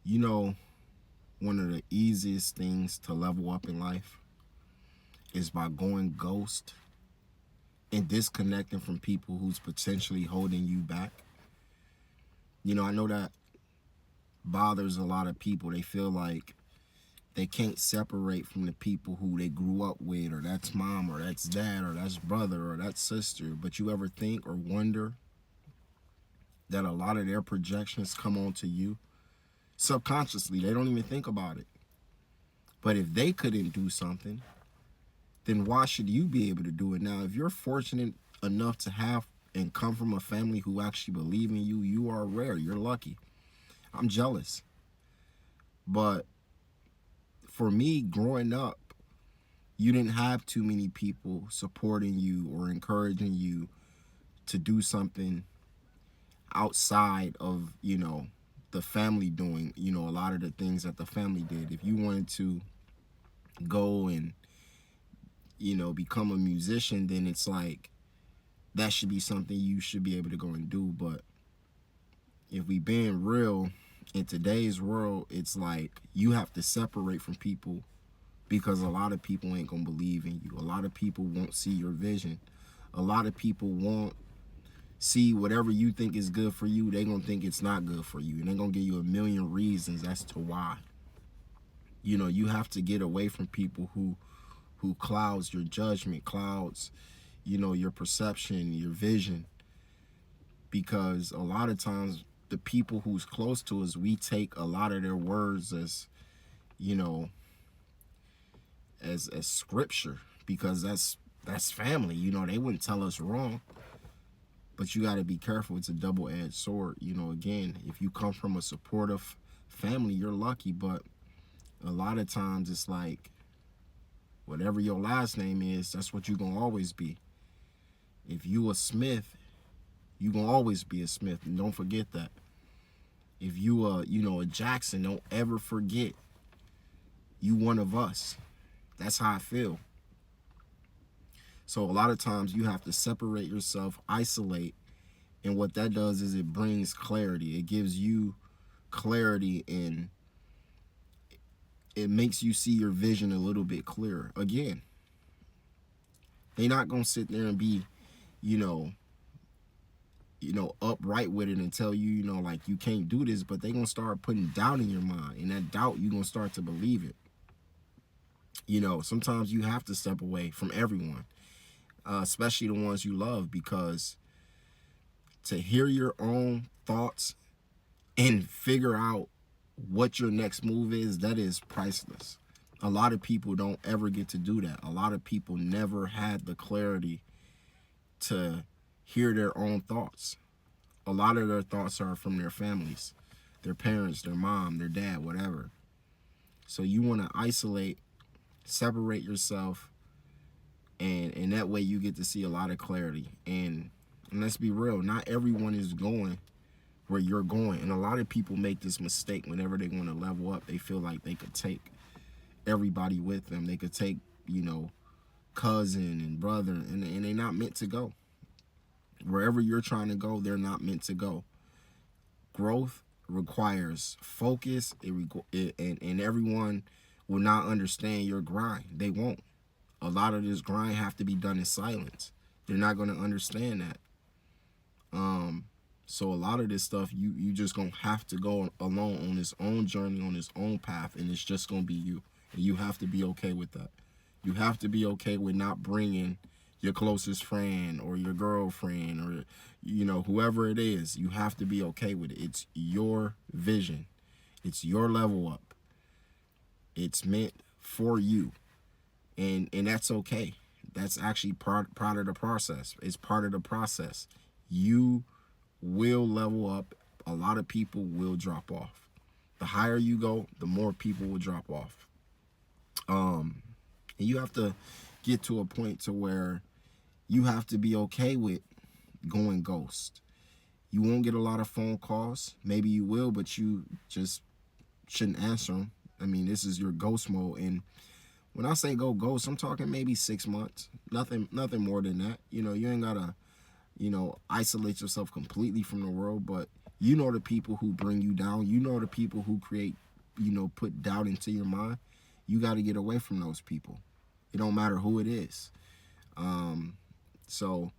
You know, one of the easiest things to level up in life is by going ghost and disconnecting from people who's potentially holding you back. I know that bothers a lot of people. They feel like they can't separate from the people who they grew up with, or that's mom, or that's dad, or that's brother, or that's sister. But you ever think or wonder that a lot of their projections come onto you subconsciously? They don't even think about it. But if they couldn't do something, then why should you be able to do it? Now, if you're fortunate enough to have and come from a family who actually believe in you, you are rare. You're lucky. I'm jealous. But for me, growing up, you didn't have too many people supporting you or encouraging you to do something outside of, the family doing, a lot of the things that the family did. If you wanted to go and, become a musician, then it's like that should be something you should be able to go and do. But if we being real, in today's world, it's like you have to separate from people because a lot of people ain't gonna believe in you. A lot of people won't see your vision. A lot of people won't see whatever you think is good for you. They gonna think it's not good for you, and they're gonna give you a million reasons as to why. You have to get away from people who clouds your judgment, clouds, your perception, your vision, because a lot of times the people who's close to us, we take a lot of their words as, you know, as scripture, because that's family. They wouldn't tell us wrong. But you got to be careful. It's a double-edged sword. Again, if you come from a supportive family, you're lucky. But a lot of times it's like whatever your last name is, that's what you're going to always be. If you a Smith, you're going to always be a Smith. And don't forget that. If you a Jackson, don't ever forget you one of us. That's how I feel. So a lot of times you have to separate yourself, isolate, and what that does is it brings clarity. It gives you clarity, and it makes you see your vision a little bit clearer. Again, they're not gonna sit there and be, you know, upright with it and tell you, like you can't do this, but they're gonna start putting doubt in your mind, and that doubt you're gonna start to believe it. Sometimes you have to step away from everyone, especially the ones you love, because to hear your own thoughts and figure out what your next move is, that is priceless. A lot of people don't ever get to do that. A lot of people never had the clarity to hear their own thoughts. A lot of their thoughts are from their families, their parents, their mom, their dad, whatever. So you want to isolate, separate yourself, and that way you get to see a lot of clarity. And let's be real, not everyone is going where you're going. And a lot of people make this mistake whenever they want to level up. They feel like they could take everybody with them. They could take, cousin and brother, and they're not meant to go. Wherever you're trying to go, they're not meant to go. Growth requires focus, and everyone will not understand your grind. They won't. A lot of this grind have to be done in silence. They're not going to understand that. So a lot of this stuff, you just gonna have to go alone on this own journey, on this own path, and it's just gonna be you. And you have to be okay with that. You have to be okay with not bringing your closest friend or your girlfriend or whoever it is. You have to be okay with it. It's your vision. It's your level up. It's meant for you, and that's okay. That's actually part of the process. It's part of the process. You will level up. A lot of people will drop off. The higher you go, the more people will drop off. And you have to get to a point to where you have to be okay with going ghost. You won't get a lot of phone calls. Maybe you will, but you just shouldn't answer them. I mean, this is your ghost mode. And when I say go ghost, I'm talking maybe 6 months. Nothing more than that. You ain't gotta, isolate yourself completely from the world, but You know the people who bring you down. You know the people who create, put doubt into your mind. You got to get away from those people. It don't matter who it is. So,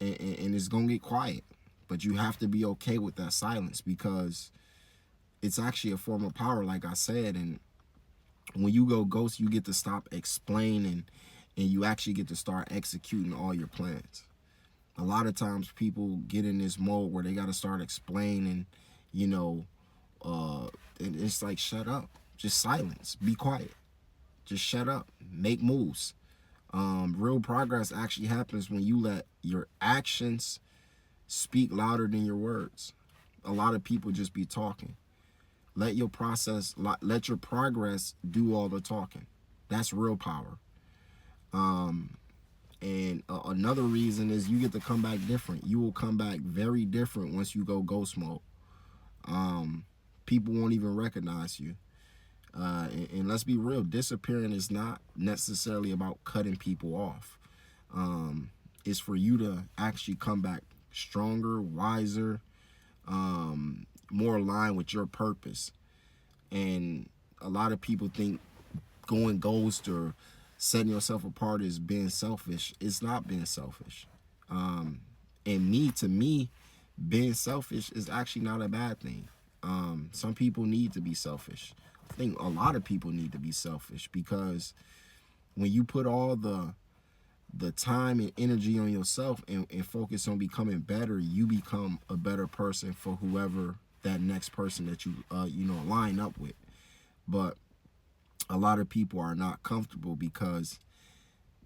and it's going to get quiet. But you have to be okay with that silence, because it's actually a form of power, like I said. And when you go ghost, you get to stop explaining, and you actually get to start executing all your plans. A lot of times people get in this mode where they got to start explaining, you know, and it's like, shut up, just silence, be quiet, just shut up, make moves. Real progress actually happens when you let your actions speak louder than your words. A lot of people just be talking. Let your progress do all the talking. That's real power. And another reason is you get to come back different. You will come back very different once you go ghost mode. People won't even recognize you. And let's be real, disappearing is not necessarily about cutting people off. It's for you to actually come back stronger, wiser, more aligned with your purpose. And a lot of people think going ghost or setting yourself apart is being selfish. It's not being selfish. And to me, being selfish is actually not a bad thing. Some people need to be selfish. I think a lot of people need to be selfish, because when you put all the time and energy on yourself and focus on becoming better, you become a better person for whoever that next person that you line up with. But a lot of people are not comfortable because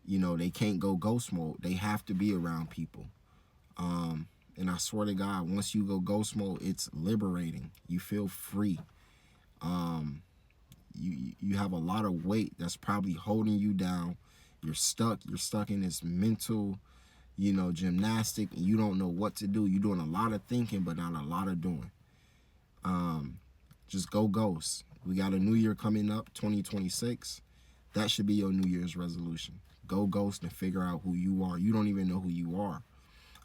they can't go ghost mode. They have to be around people. And I swear to God, once you go ghost mode, it's liberating. You feel free. You have a lot of weight that's probably holding you down. You're stuck in this mental gymnastic, and you don't know what to do. You're doing a lot of thinking but not a lot of doing. Just go ghost. We got a new year coming up, 2026. That should be your New Year's resolution. Go ghost and figure out who you are. You don't even know who you are.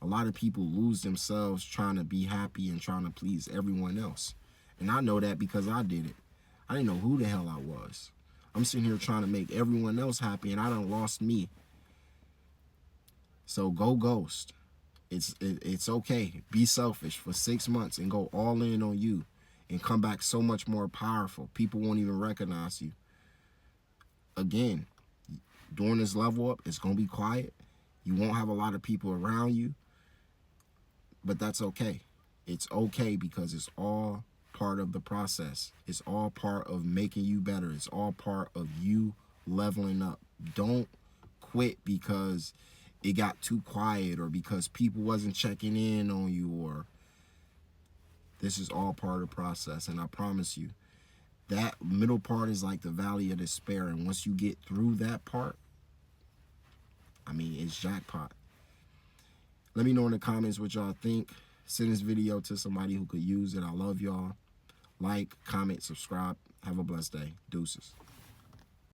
A lot of people lose themselves trying to be happy and trying to please everyone else. And I know that because I did it. I didn't know who the hell I was. I'm sitting here trying to make everyone else happy, and I done lost me. So go ghost. It's okay. Be selfish for 6 months and go all in on you, and come back so much more powerful. People won't even recognize you. Again, during this level up, it's going to be quiet. You won't have a lot of people around you, but that's okay. It's okay, because it's all part of the process. It's all part of making you better. It's all part of you leveling up. Don't quit because it got too quiet, or because people wasn't checking in on you, or this is all part of the process. And I promise you, that middle part is like the valley of despair. And once you get through that part, it's jackpot. Let me know in the comments what y'all think. Send this video to somebody who could use it. I love y'all. Like, comment, subscribe. Have a blessed day. Deuces.